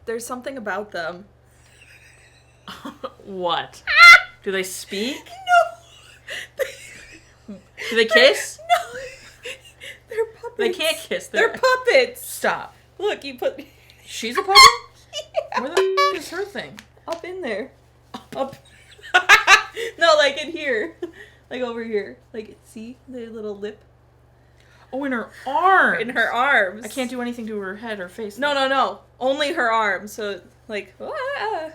There's something about them. What? Do they speak? No. Do they kiss? No. They're puppets. They can't kiss. They're puppets. Stop. Look, you put... She's a puppet? Yeah. Where the f*** is her thing? Up in there. Up. No, like in here. Like over here. Like, see the little lip? Oh, in her arms. In her arms. I can't do anything to her head or face. No. Only her arms. So, like, ah.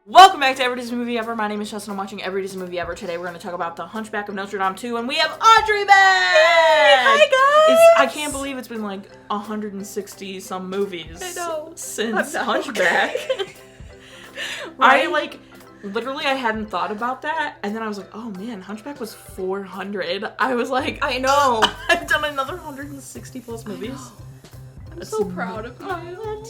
Welcome back to Every Disney Movie Ever. My name is Jess and I'm watching Every Disney Movie Ever. Today we're going to talk about The Hunchback of Notre Dame 2 and we have Audrey back! Yay! Hi guys! I can't believe it's been like 160 some movies I know. Since I'm Hunchback. Right? I hadn't thought about that and then I was like, oh man, Hunchback was 400. I was like, I know. I've done another 160 plus movies. I'm so proud of you.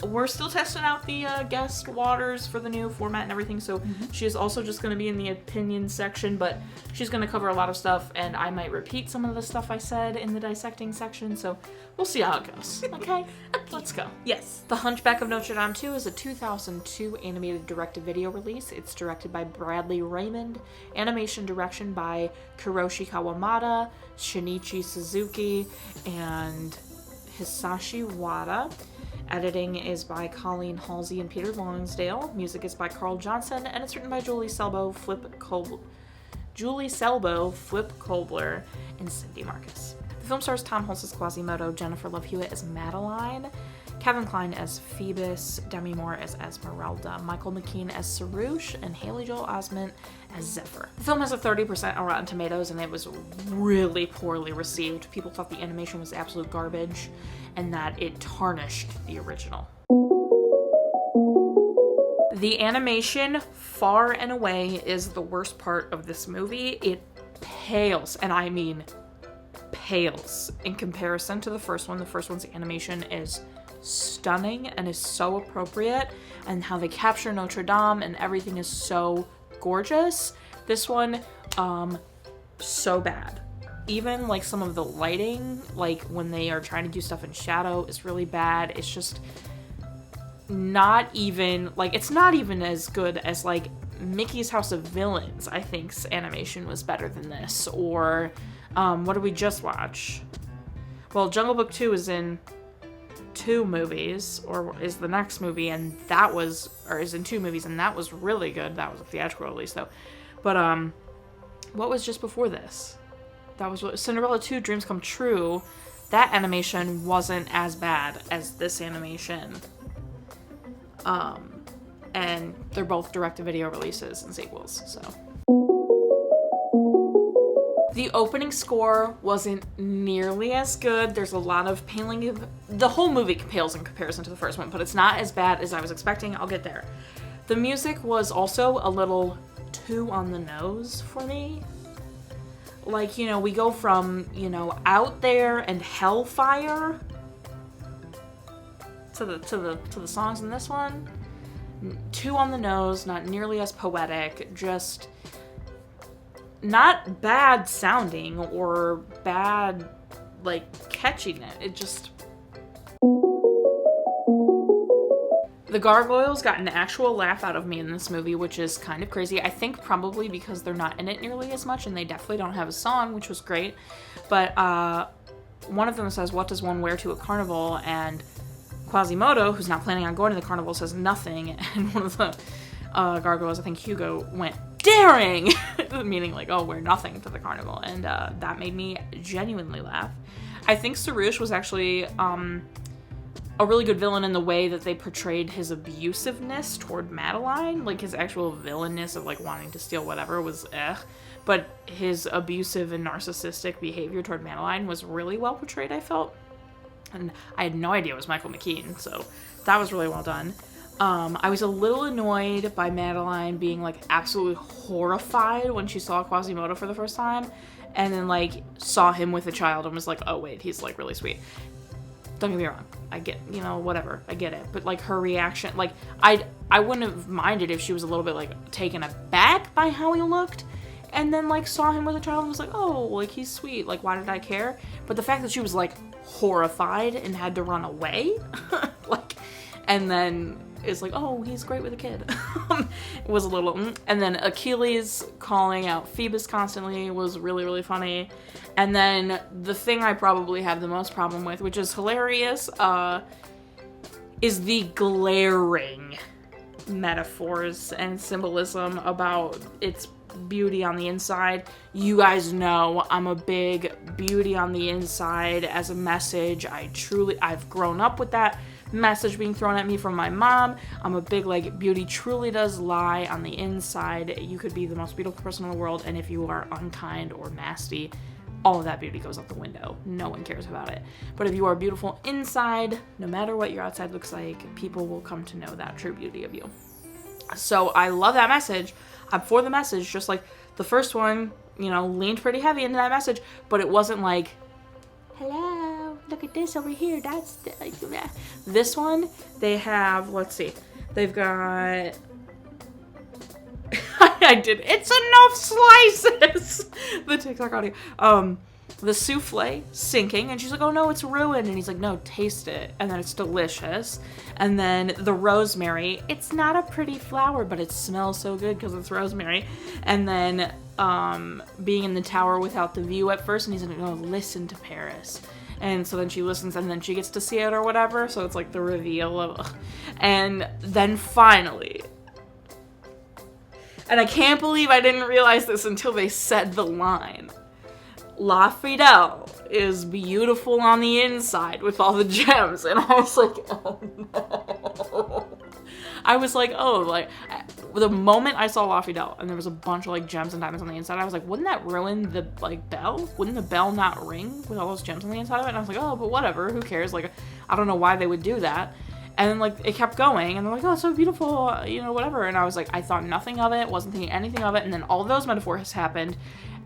We're still testing out the guest waters for the new format and everything, so she is also just going to be in the opinion section, but she's going to cover a lot of stuff, and I might repeat some of the stuff I said in the dissecting section, so we'll see how it goes. Okay? Let's go. Yes. The Hunchback of Notre Dame 2 is a 2002 animated direct-to-video release. It's directed by Bradley Raymond, animation direction by Kiroshi Kawamata, Shinichi Suzuki, and Hisashi Wada. Editing is by Colleen, Halsey, and Peter Lonsdale. Music is by Carl Johnson, and it's written by Jule Selbo, Flip Kobler, and Cindy Marcus. The film stars Tom Hulce as Quasimodo, Jennifer Love Hewiit as Madeline, Kevin Kline as Phoebus, Demi Moore as Esmeralda, Michael McKean as Sarouche, and Haley Joel Osment as Zephyr. The film has a 30% on Rotten Tomatoes, and it was really poorly received. People thought the animation was absolute garbage, and that it tarnished the original. The animation, far and away, is the worst part of this movie. It pales, and I mean pales, in comparison to the first one. The first one's animation is stunning and is so appropriate, and how they capture Notre Dame and everything is so gorgeous. This one, so bad. Even like some of the lighting, like when they are trying to do stuff in shadow, is really bad. It's just not even, like, it's not even as good as like Mickey's House of Villains. I think's animation was better than this. Or what did we just watch? Well, Jungle Book 2 is in 2 movies, or is the next movie, and that was, or is in 2 movies, and that was really good. That was a theatrical release though. But what was just before this? That was what, Cinderella 2 Dreams Come True. That animation wasn't as bad as this animation. And they're both direct-to-video releases and sequels, so. The opening score wasn't nearly as good. There's a lot of paling. The whole movie pales in comparison to the first one, but it's not as bad as I was expecting. I'll get there. The music was also a little too on the nose for me. Like, you know, we go from, you know, Out There and Hellfire to the songs in this one. Too on the nose, not nearly as poetic, just not bad sounding or bad, like, catching it. It just... The gargoyles got an actual laugh out of me in this movie, which is kind of crazy. I think probably because they're not in it nearly as much, and they definitely don't have a song, which was great. But one of them says, "What does one wear to a carnival?" And Quasimodo, who's not planning on going to the carnival, says nothing. And one of the gargoyles, I think Hugo, went, "Daring!" Meaning like, oh, wear nothing to the carnival. And that made me genuinely laugh. I think Sarouche was actually a really good villain in the way that they portrayed his abusiveness toward Madeline. Like, his actual villainness of, like, wanting to steal whatever was but his abusive and narcissistic behavior toward Madeline was really well portrayed, I felt. And I had no idea it was Michael McKean, so that was really well done. I was a little annoyed by Madeline being, like, absolutely horrified when she saw Quasimodo for the first time, and then, like, saw him with a child and was like, oh, wait, he's, like, really sweet. Don't get me wrong. I get, you know, whatever, I get it. But, like, her reaction, like, I wouldn't have minded if she was a little bit, like, taken aback by how he looked, and then, like, saw him with a child and was like, oh, like, he's sweet, like, why did I care? But the fact that she was, like, horrified and had to run away, like, and then is like, oh, he's great with a kid. It was a little, and then Achilles calling out Phoebus constantly was really, really funny. And then the thing I probably have the most problem with, which is hilarious, is the glaring metaphors and symbolism about its beauty on the inside. You guys know I'm a big beauty on the inside as a message. I've grown up with that message being thrown at me from my mom. I'm a big, like, beauty truly does lie on the inside. You could be the most beautiful person in the world, and if you are unkind or nasty, all of that beauty goes out the window. No one cares about it. But if you are beautiful inside, no matter what your outside looks like, people will come to know that true beauty of you. So I love that message. I'm for the message, just like the first one, you know, leaned pretty heavy into that message, but it wasn't like, hello, look at this over here, that's this one. They have, let's see, they've got it's enough slices. The TikTok audio, the souffle sinking, and she's like, oh no, it's ruined, and he's like, no, taste it, and then it's delicious. And then the rosemary, it's not a pretty flower, but it smells so good because it's rosemary. And then being in the tower without the view at first, and he's like, no, listen to Paris. And so then she listens, and then she gets to see it or whatever, so it's like the reveal of, and then finally, and I can't believe I didn't realize this until they said the line, La Fidel is beautiful on the inside with all the gems. And I was like, oh no. I was like, oh, like, the moment I saw La Fidel and there was a bunch of, like, gems and diamonds on the inside, I was like, wouldn't that ruin the, like, bell? Wouldn't the bell not ring with all those gems on the inside of it? And I was like, oh, but whatever, who cares? Like, I don't know why they would do that. And then, like, it kept going, and they're like, oh, it's so beautiful, you know, whatever. And I was like, I thought nothing of it, wasn't thinking anything of it, and then all those metaphors happened.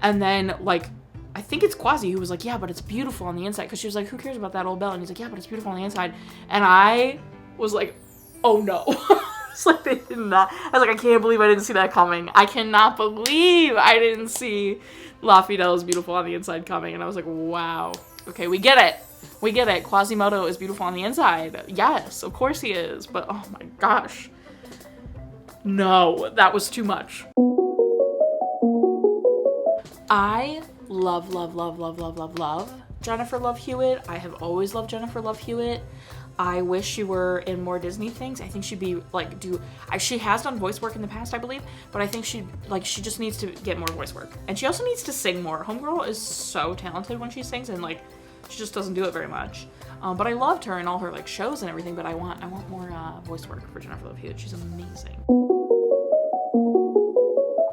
And then, like, I think it's Quasi who was like, yeah, but it's beautiful on the inside, because she was like, who cares about that old bell? And he's like, yeah, but it's beautiful on the inside. And I was like, oh no. It's like, they did not. I was like, I can't believe I didn't see that coming. I cannot believe I didn't see La Fidel is beautiful on the inside coming. And I was like, wow. Okay, we get it. We get it. Quasimodo is beautiful on the inside. Yes, of course he is. But oh my gosh. No, that was too much. I love Jennifer Love Hewiit. I have always loved Jennifer Love Hewiit. I wish she were in more Disney things. I think she'd be, like, she has done voice work in the past, I believe, but I think she just needs to get more voice work. And she also needs to sing more. Homegirl is so talented when she sings, and, like, she just doesn't do it very much. But I loved her in all her, like, shows and everything, but I want more voice work for Jennifer Love Hewiit. She's amazing.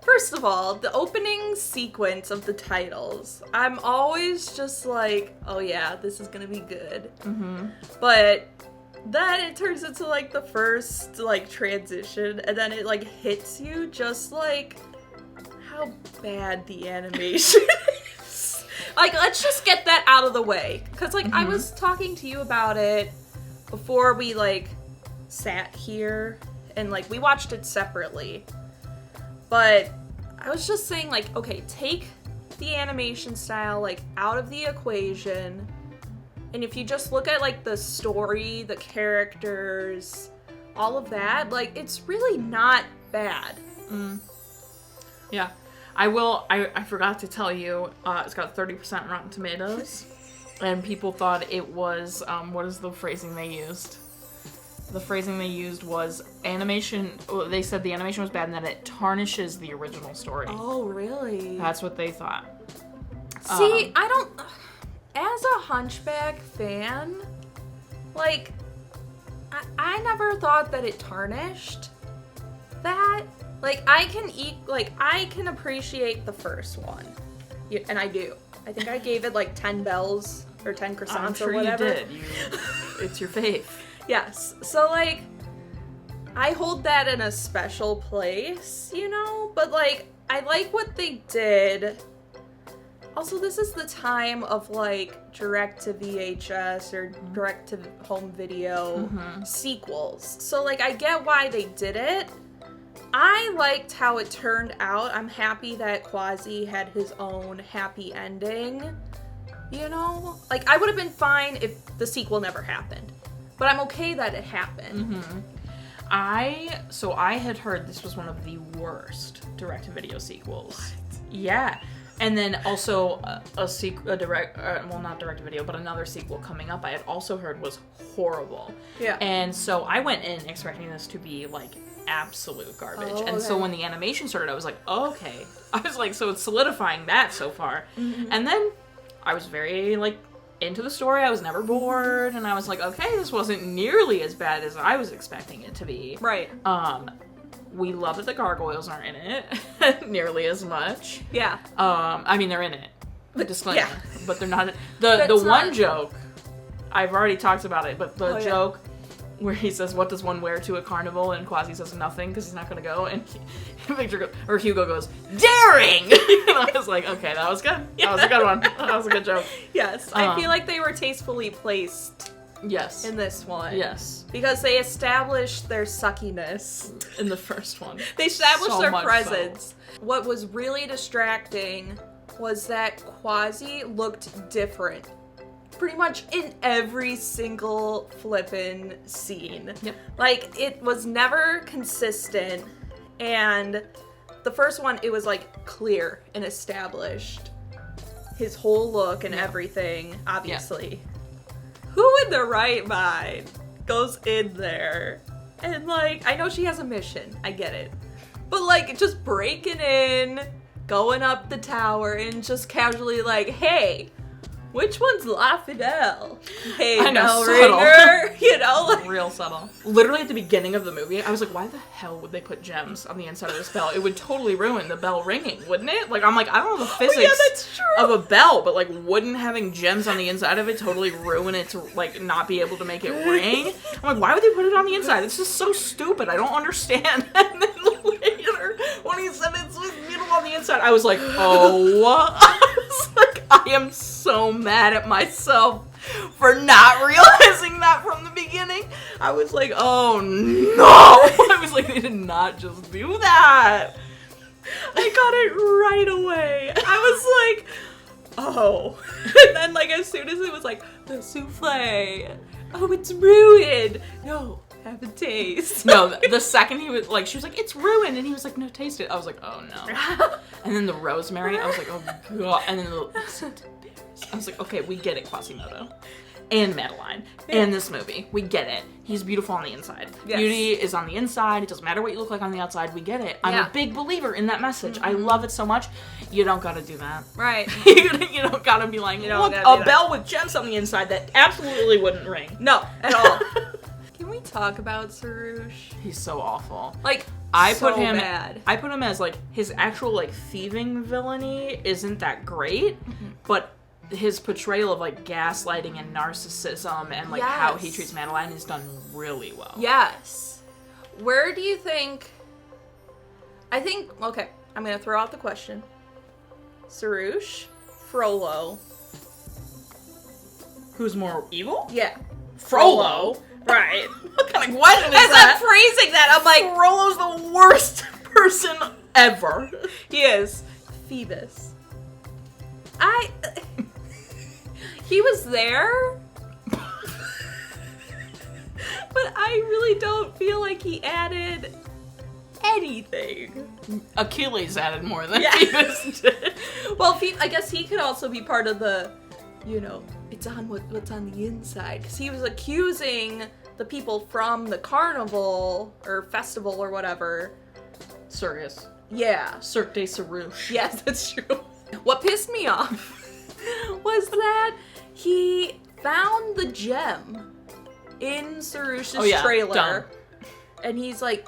First of all, the opening sequence of the titles, I'm always just like, oh yeah, this is gonna be good. Mm-hmm. But then it turns into, like, the first, like, transition, and then it, like, hits you just, like, how bad the animation is. Like, let's just get that out of the way. Because, like, I was talking to you about it before we, like, sat here, and, like, we watched it separately. But I was just saying, like, okay, take the animation style, like, out of the equation, and if you just look at, like, the story, the characters, all of that, like, it's really not bad. Yeah. I forgot to tell you, it's got 30% Rotten Tomatoes, and people thought it was, what is the phrasing they used? The phrasing they used was animation. They said the animation was bad and that it tarnishes the original story. Oh, really? That's what they thought. See, I don't. As a Hunchback fan, like, I never thought that it tarnished that. Like, I can appreciate the first one, and I do. I think I gave it like 10 bells or 10 croissants or whatever. You did. It's your faith. Yes. So, like, I hold that in a special place, you know? But, like, I like what they did. Also, this is the time of, like, direct-to-VHS or direct-to-home video sequels. So, like, I get why they did it. I liked how it turned out. I'm happy that Quasi had his own happy ending. You know? Like, I would have been fine if the sequel never happened. But I'm okay that it happened. I had heard this was one of the worst direct-to-video sequels. What? Yeah. And then also not direct-to-video, but another sequel coming up I had also heard was horrible. Yeah. And so I went in expecting this to be, like, absolute garbage. And so when the animation started, I was like, oh, okay. I was like, so it's solidifying that so far. And then I was very, like, into the story. I was never bored. And I was like, okay, this wasn't nearly as bad as I was expecting it to be. Right. We love that the gargoyles aren't in it nearly as much. Yeah. I mean, they're in it. Disclaimer. Yeah. But they're not. The one joke, I've already talked about it, but the joke where he says, what does one wear to a carnival? And Quasi says nothing because he's not going to go. And Hugo goes, daring! And I was like, okay, that was good. That was a good one. That was a good joke. Yes. I feel like they were tastefully placed. Yes. In this one. Yes. Because they established their suckiness. In the first one. They established So their much presence. So. What was really distracting was that Quasi looked different. Pretty much in every single flippin' scene. Yep. Like, it was never consistent. And the first one, it was, like, clear and established. His whole look and everything, obviously. Yep. Who in their right mind goes in there and, like, I know she has a mission, I get it, but, like, just breaking in, going up the tower, and just casually, like, hey, which one's La Fidel? Hey, I know, bell subtle. ringer, you know? Like, real subtle. Literally at the beginning of the movie, I was like, why the hell would they put gems on the inside of this bell? It would totally ruin the bell ringing, wouldn't it? Like, I'm like, I don't know the physics that's true. of a bell, but, like, wouldn't having gems on the inside of it totally ruin it to, like, not be able to make it ring? I'm like, why would they put it on the inside? It's just so stupid. I don't understand. And then later, when he said it's on the inside, I was like, oh. I was like, I am so mad at myself for not realizing that from the beginning. I was like, oh no! I was like, they did not just do that. I got it right away. I was like, oh. And then, like, as soon as it was like, the souffle, oh, it's ruined. No, have a taste. No, the second he was like, she was like, it's ruined. And he was like, no, taste it. I was like, oh no. And then the rosemary, I was like, oh god. And then I was like, okay, we get it, Quasimodo. And Madeline. And this movie. We get it. He's beautiful on the inside. Yes. Beauty is on the inside. It doesn't matter what you look like on the outside. We get it. I'm a big believer in that message. I love it so much. You don't gotta do that. Right. You don't gotta be like, look, a that. bell with gems on the inside that absolutely wouldn't ring. No, at all. Can we talk about Sarouche? He's so awful. Like, I so put him bad. I put him as, like, his actual, like, thieving villainy isn't that great, but his portrayal of, like, gaslighting and narcissism and, like, how he treats Madeline is done really well. Yes. Where do you think... okay, I'm gonna throw out the question. Sarouche, Frollo. Who's more evil? Yeah. Frollo? Right. What kind of question is As that? I'm phrasing that, I'm like... Frollo's the worst person ever. He is. Phoebus. He was there, but I really don't feel like he added anything. Achilles added more than Phoebus did. Well, I guess he could also be part of the, it's on what's on the inside. Because he was accusing the people from the carnival, or festival, or whatever. Circus. Yeah. Cirque de Sarouche. Yes, that's true. What pissed me off was that he found the gem in Sarouche's trailer. Dumb. And he's like,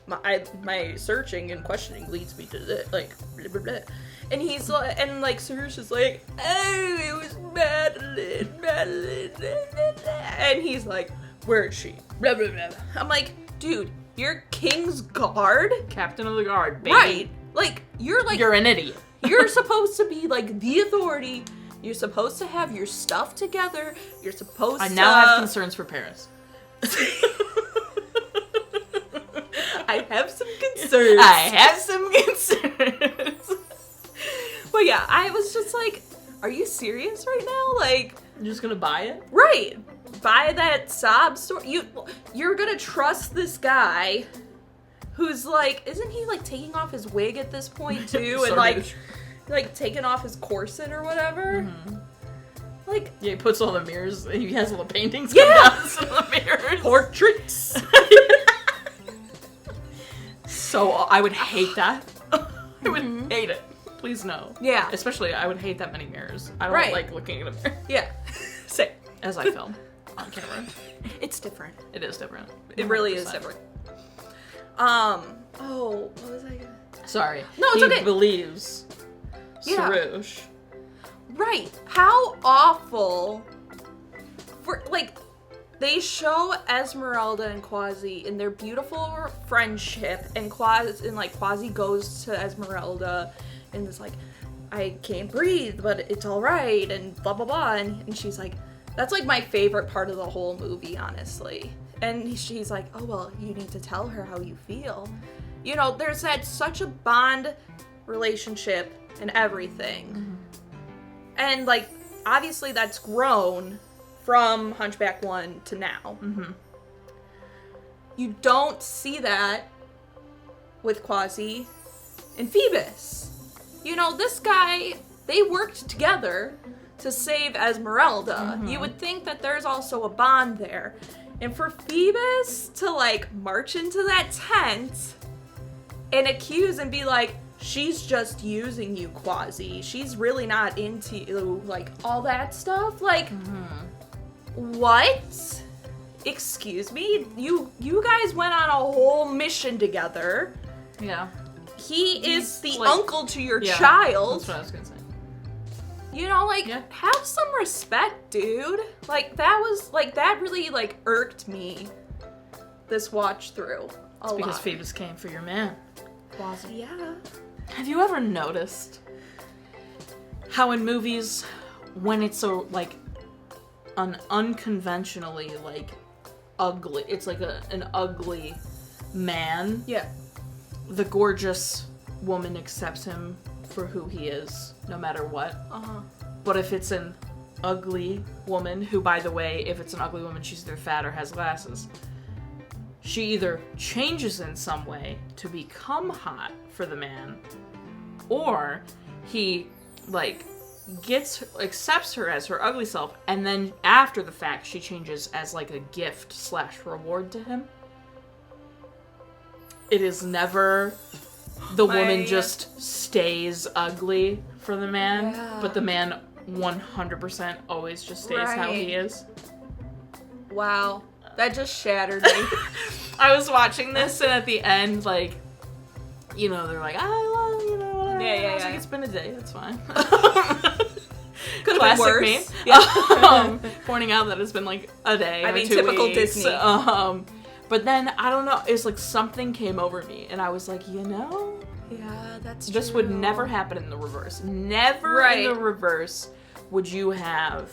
my searching and questioning leads me to this, like, blah, blah, blah. And he's like, Sarouche is like, oh, it was Madeline, blah, blah, blah. And he's like, where is she? Blah, blah, blah. I'm like, dude, you're King's Guard? Captain of the Guard, baby. Right. Like, you're You're an idiot. You're supposed to be, like, the authority. You're supposed to have your stuff together. You're supposed to... I now have concerns for Paris. I have some concerns. But yeah, I was just like, are you serious right now? Like... You're just gonna buy it? Right. Buy that sob story. You're gonna trust this guy who's like, isn't he like taking off his wig at this point too? And like taking off his corset or whatever? Mm-hmm. Like, yeah, he puts all the mirrors, he has all the paintings come down some of the mirrors. Portraits. So, I would hate that. I would hate it. Please no. Yeah. Especially, I would hate that many mirrors. I don't like looking at a mirror. Yeah. Same. As I film on camera. It's different. It is different. 100%. It really is different. Oh, what was I gonna... Sorry. No, it's okay. He believes Sarouche. Right. How awful. For, like, they show Esmeralda and Quasi in their beautiful friendship, and Quasi goes to Esmeralda and is like, I can't breathe, but it's alright, and blah blah blah, and she's like, that's like my favorite part of the whole movie, honestly. And she's like, oh well, you need to tell her how you feel. You know, there's such a bond relationship and everything. Mm-hmm. And like, obviously that's grown from Hunchback 1 to now. Mm-hmm. You don't see that with Quasi and Phoebus. You know, this guy, they worked together to save Esmeralda. Mm-hmm. You would think that there's also a bond there. And for Phoebus to, like, march into that tent and accuse and be like, she's just using you, Quasi. She's really not into you, like, all that stuff. Like, what? Excuse me? You guys went on a whole mission together. Yeah. He is the uncle to your child. That's what I was gonna say. You know, like, have some respect, dude. Like, that really, like, irked me this watch through a lot. Because Phoebus came for your man. Quasi. Yeah. Have you ever noticed how in movies, when it's so, like, an unconventionally, like, ugly, it's like an ugly man. Yeah. The gorgeous woman accepts him for who he is, no matter what. Uh-huh. But if it's an ugly woman, who, by the way, if it's an ugly woman, she's either fat or has glasses, she either changes in some way to become hot for the man, or he, like, accepts her as her ugly self, and then after the fact, she changes as, like, a gift/reward to him. It is never the woman just stays ugly for the man, but the man 100% always just stays how he is. Wow. That just shattered me. I was watching this, and at the end, like, you know, they're like, I love, you know, whatever. Yeah. I was like, it's been a day, that's fine. Could have been worse. Me. Yeah. Pointing out that it's been, like, a day. I mean, 2 typical weeks. Disney. But then, I don't know, it's like something came over me, and I was like, you know? Yeah, that's This true. would never happen in the reverse. Never in the reverse would you have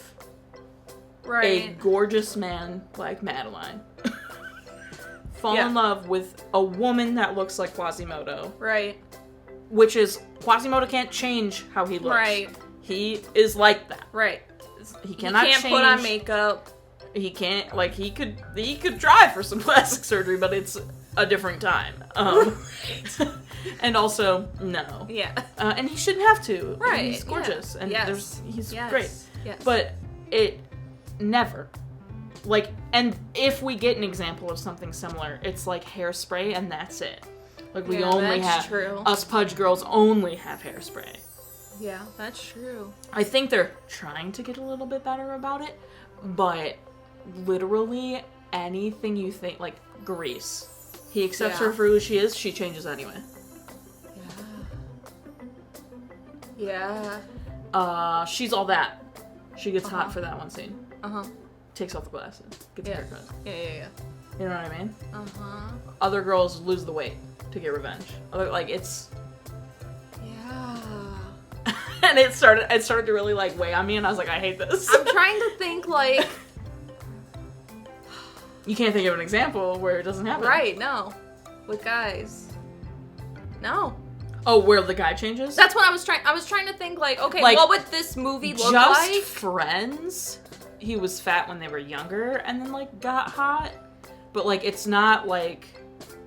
a gorgeous man like Madeline fall in love with a woman that looks like Quasimodo. Right. Which is, Quasimodo can't change how he looks. Right. He is like that. Right. He cannot change. He can't put on makeup. He can't, like, he could try for some plastic surgery, but it's a different time. And also, no. Yeah. And he shouldn't have to. Right. He's gorgeous. And he's great. Yes. But it never. Like, and if we get an example of something similar, it's like Hairspray, and that's it. Like, we only have, true. Us Pudge girls only have Hairspray. Yeah, that's true. I think they're trying to get a little bit better about it, but literally anything you think, like Grease. He accepts her for who she is, she changes anyway. Yeah. She's all that. She gets hot for that one scene. Uh-huh. Takes off the glasses. Gets a haircut. Yeah. You know what I mean? Uh-huh. Other girls lose the weight to get revenge. It's... Yeah. And it started to really, like, weigh on me, and I was like, I hate this. I'm trying to think, like... You can't think of an example where it doesn't happen. Right, no. With guys. No. Oh, where the guy changes? That's what I was trying to think, like, okay, like, what would this movie look like? Just Friends, he was fat when they were younger and then, like, got hot. But, like, it's not, like,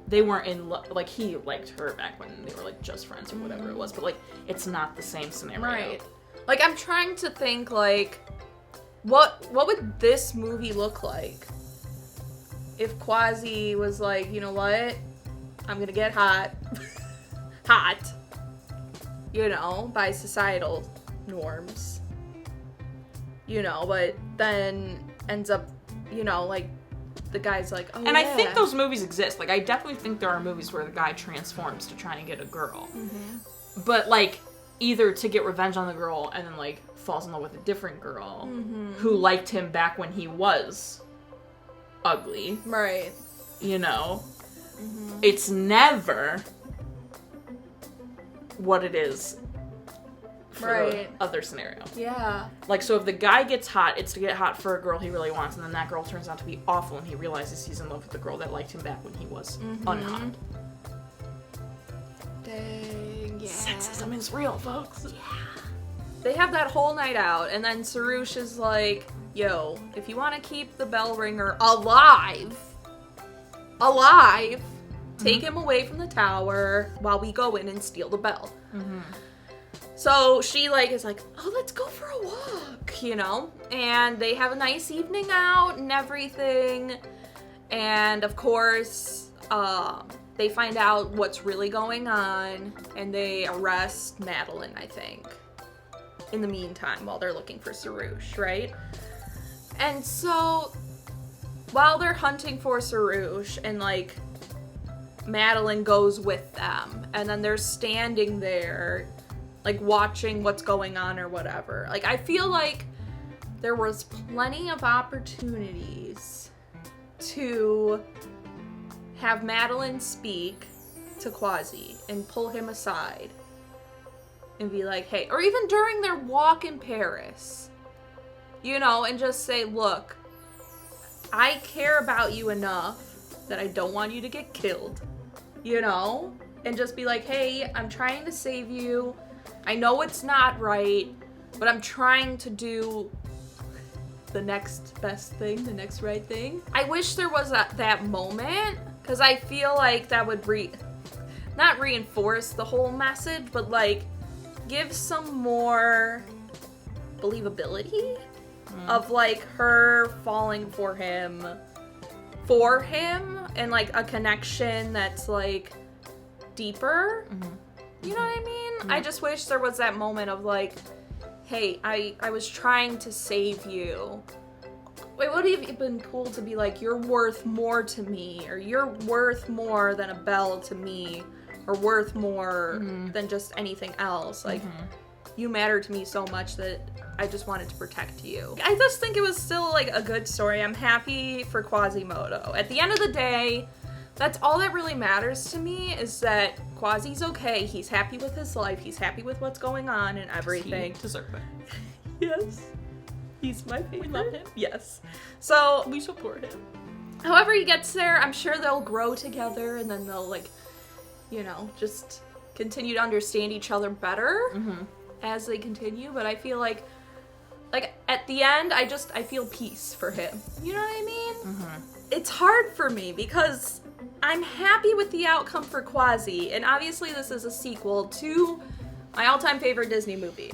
they weren't in love. Like, he liked her back when they were, like, just friends or whatever it was. But, like, it's not the same scenario. Right. Like, I'm trying to think, like, what would this movie look like? If Quasi was like, you know what? I'm gonna get hot. Hot. You know, by societal norms. You know, but then ends up, you know, like, the guy's like, oh, and I think those movies exist. Like, I definitely think there are movies where the guy transforms to try and get a girl. Mm-hmm. But, like, either to get revenge on the girl and then, like, falls in love with a different girl who liked him back when he was ugly. Right. You know? Mm-hmm. It's never what it is for the other scenario. Yeah. Like, so if the guy gets hot, it's to get hot for a girl he really wants, and then that girl turns out to be awful, and he realizes he's in love with the girl that liked him back when he was unhot. Dang, yeah. Sexism is real, folks. Yeah. They have that whole night out, and then Sarouche is like, yo, if you want to keep the bell ringer alive, take him away from the tower while we go in and steal the bell. Mm-hmm. So she, like, is like, oh, let's go for a walk, you know? And they have a nice evening out and everything. And, of course, they find out what's really going on, and they arrest Madeline, I think, in the meantime, while they're looking for Sarouche, right? And so, while they're hunting for Sarouche, and, like, Madeline goes with them, and then they're standing there, like, watching what's going on or whatever. Like, I feel like there was plenty of opportunities to have Madeline speak to Quasi and pull him aside and be like, hey, or even during their walk in Paris, you know, and just say, look, I care about you enough that I don't want you to get killed, you know, and just be like, hey, I'm trying to save you. I know it's not right, but I'm trying to do the next best thing, the next right thing. I wish there was that moment, because I feel like that would not reinforce the whole message, but, like, give some more believability of, like, her falling for him, and, like, a connection that's, like, deeper. You know what I mean? I just wish there was that moment of, like, hey, I was trying to save you. It would have been cool to be like, you're worth more to me, or you're worth more than a bell to me, or worth more than just anything else. Like, you matter to me so much that I just wanted to protect you. I just think it was still, like, a good story. I'm happy for Quasimodo. At the end of the day, that's all that really matters to me, is that Quasi's okay. He's happy with his life. He's happy with what's going on and everything. He deserves it. Yes. He's my favorite. We love him. Yes. So, we support him. However he gets there, I'm sure they'll grow together, and then they'll, like, you know, just continue to understand each other better as they continue. But I feel like at the end, I feel peace for him. You know what I mean? It's hard for me because I'm happy with the outcome for Quasi, and obviously this is a sequel to my all-time favorite Disney movie.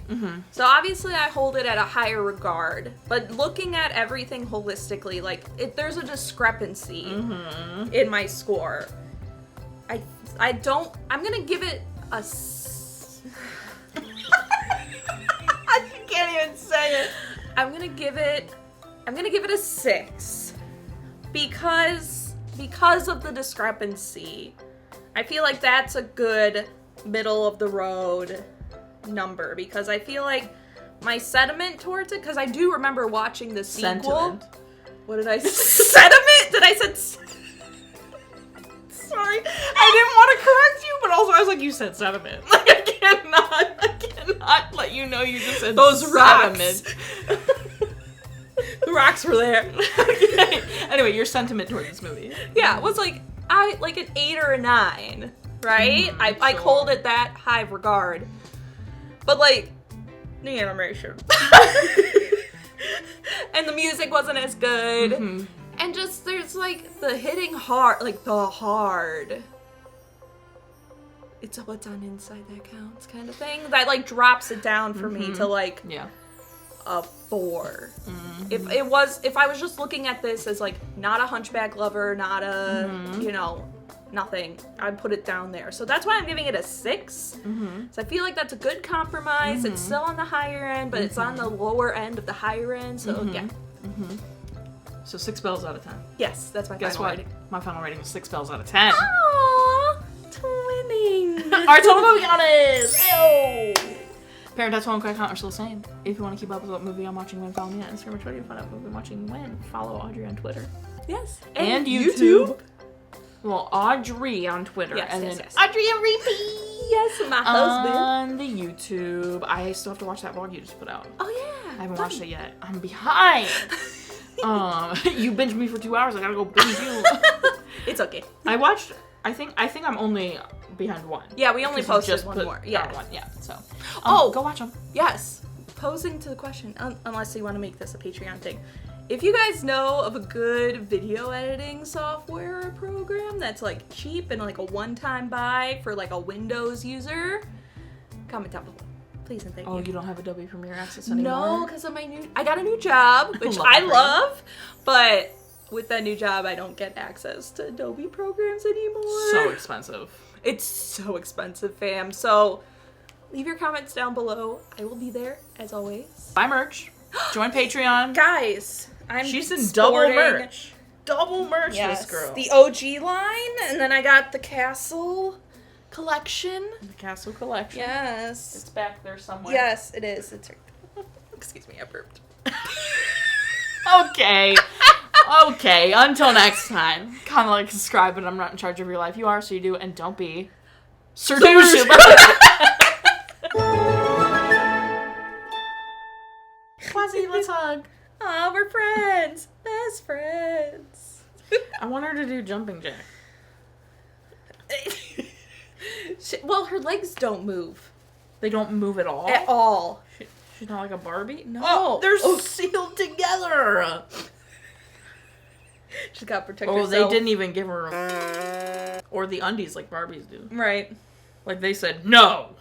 So obviously I hold it at a higher regard, but looking at everything holistically, like, there's a discrepancy in my score. I'm gonna give it a you can't even say it. I'm gonna give it a 6 because of the discrepancy. I feel like that's a good middle of the road number, because I feel like my sentiment towards it, because I do remember watching the sequel. Sentiment. What did I say? Sentiment? Did I say? Sorry, I didn't want to correct you, but also I was like, you said sentiment. Like, I cannot. not let you know you just said those rocks. The rocks were there. Okay. Anyway, your sentiment toward this movie. Yeah, it was like an 8 or a 9, right? I hold it that high of regard. But like the animation and the music wasn't as good. Mm-hmm. And just there's like the hitting hard, like the hard. It's what's on inside that counts kind of thing. That like drops it down for me to like a 4. Mm-hmm. If I was just looking at this as like not a Hunchback lover, not a nothing, I'd put it down there. So that's why I'm giving it a 6. Mm-hmm. So I feel like that's a good compromise. Mm-hmm. It's still on the higher end, but it's on the lower end of the higher end. So yeah. Mm-hmm. So 6 bells out of 10. Yes, that's my final rating. My final rating is 6 bells out of 10. Aww, twinning. Our total movie count is Parent One Quick Count are still the same. If you want to keep up with what movie I'm watching when, follow me on Instagram or Twitter. Find out what movie I'm watching when, follow Audrey on Twitter. Yes. And YouTube. Well, Audrey on Twitter. Yes, and yes, then yes. Audrey and Repeat. Yes, my husband. On the YouTube. I still have to watch that vlog you just put out. Oh, yeah. I haven't watched it yet. I'm behind. You binged me for 2 hours. I gotta go binge you. It's okay. I think I'm only behind 1. Yeah, we only posted one more. Yeah. One. Yeah. So. Go watch them. Yes. Posing to the question, unless you want to make this a Patreon thing. If you guys know of a good video editing software or program that's like cheap and like a one-time buy for like a Windows user, comment down below. Please and thank you. Oh, you don't have Adobe Premiere Access anymore? No, because of I got a new job, which I love, but with that new job, I don't get access to Adobe programs anymore. So expensive. It's so expensive, fam. So leave your comments down below. I will be there, as always. Buy merch. Join Patreon. Guys, she's in double merch. Double merch, yes, this girl. The OG line, and then I got the Castle collection. The Castle collection. Yes. It's back there somewhere. Yes, it is. It's right there. Excuse me, I burped. Okay. Okay, until next time. Comment, like, subscribe, but I'm not in charge of your life. You are, so you do, and don't be seducible. Quasi, let's hug. Aw, we're friends. Best friends. I want her to do jumping jack. Well, her legs don't move. They don't move at all? At all. She's not like a Barbie? No. Oh, they're sealed together. She's got to protect herself. herself. They didn't even give her or the undies like Barbies do. Right. Like they said, no.